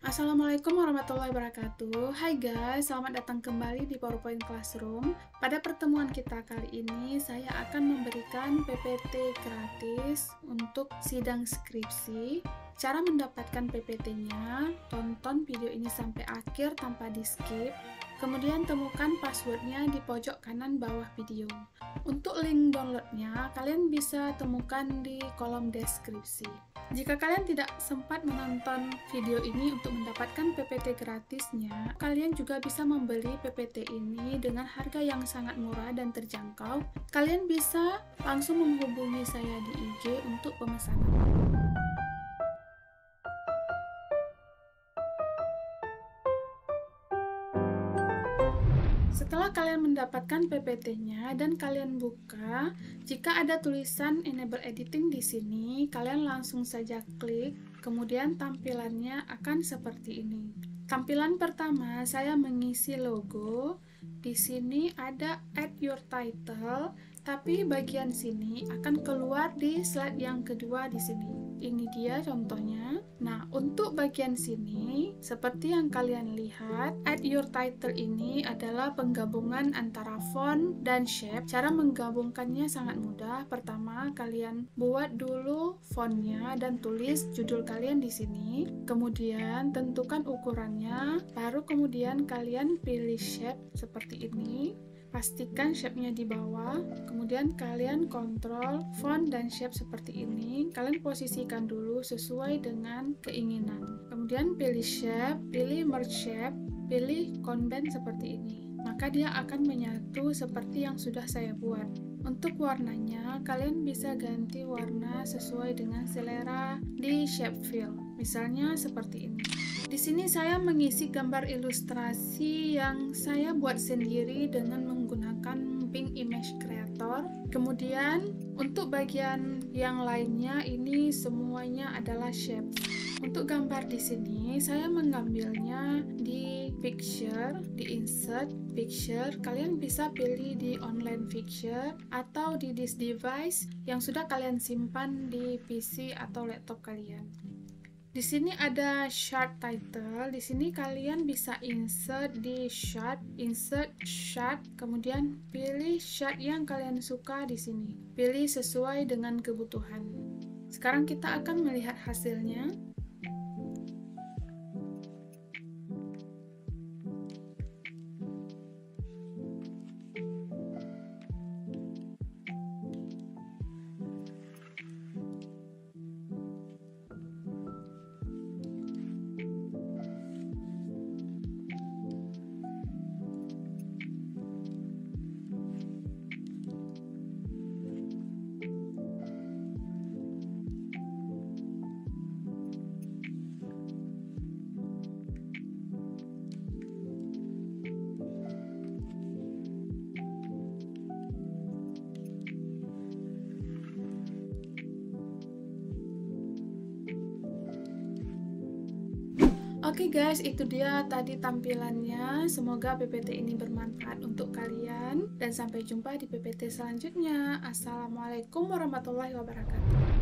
Assalamualaikum warahmatullahi wabarakatuh. Hai guys, selamat datang kembali di PowerPoint Classroom. Pada pertemuan kita kali ini, saya akan memberikan PPT gratis untuk sidang skripsi. Cara mendapatkan PPT-nya, tonton video ini sampai akhir tanpa di-skip. Kemudian temukan passwordnya di pojok kanan bawah video. Untuk link downloadnya, kalian bisa temukan di kolom deskripsi. Jika kalian tidak sempat menonton video ini untuk mendapatkan PPT gratisnya, kalian juga bisa membeli PPT ini dengan harga yang sangat murah dan terjangkau. Kalian bisa langsung menghubungi saya di IG untuk pemesanan. Setelah kalian mendapatkan PPT-nya dan kalian buka, jika ada tulisan Enable Editing di sini, kalian langsung saja klik, kemudian tampilannya akan seperti ini. Tampilan pertama, saya mengisi logo. Di sini ada Add Your Title, tapi bagian sini akan keluar di slide yang kedua di sini. Ini dia contohnya. Nah, untuk bagian sini, seperti yang kalian lihat, Add Your Title ini adalah penggabungan antara font dan shape. Cara menggabungkannya sangat mudah. Pertama, kalian buat dulu fontnya dan tulis judul kalian di sini. Kemudian, tentukan ukurannya. Baru kemudian kalian pilih shape seperti ini. Pastikan shape-nya di bawah, kemudian kalian kontrol font dan shape seperti ini. Kalian posisikan dulu sesuai dengan keinginan. Kemudian pilih shape, pilih merge shape, pilih conband seperti ini. Maka dia akan menyatu seperti yang sudah saya buat. Untuk warnanya, kalian bisa ganti warna sesuai dengan selera di shape fill. Misalnya seperti ini. Di sini saya mengisi gambar ilustrasi yang saya buat sendiri dengan menggunakan Bing Image Creator. Kemudian untuk bagian yang lainnya ini semuanya adalah shape. Untuk gambar di sini saya mengambilnya di picture, di insert picture. Kalian bisa pilih di online picture atau di this device yang sudah kalian simpan di PC atau laptop kalian. Di sini ada short title. Di sini kalian bisa insert di short, insert short, kemudian pilih short yang kalian suka di sini. Pilih sesuai dengan kebutuhan. Sekarang kita akan melihat hasilnya. Oke guys, itu dia tadi tampilannya. Semoga PPT ini bermanfaat untuk kalian dan sampai jumpa di PPT selanjutnya. Assalamualaikum warahmatullahi wabarakatuh.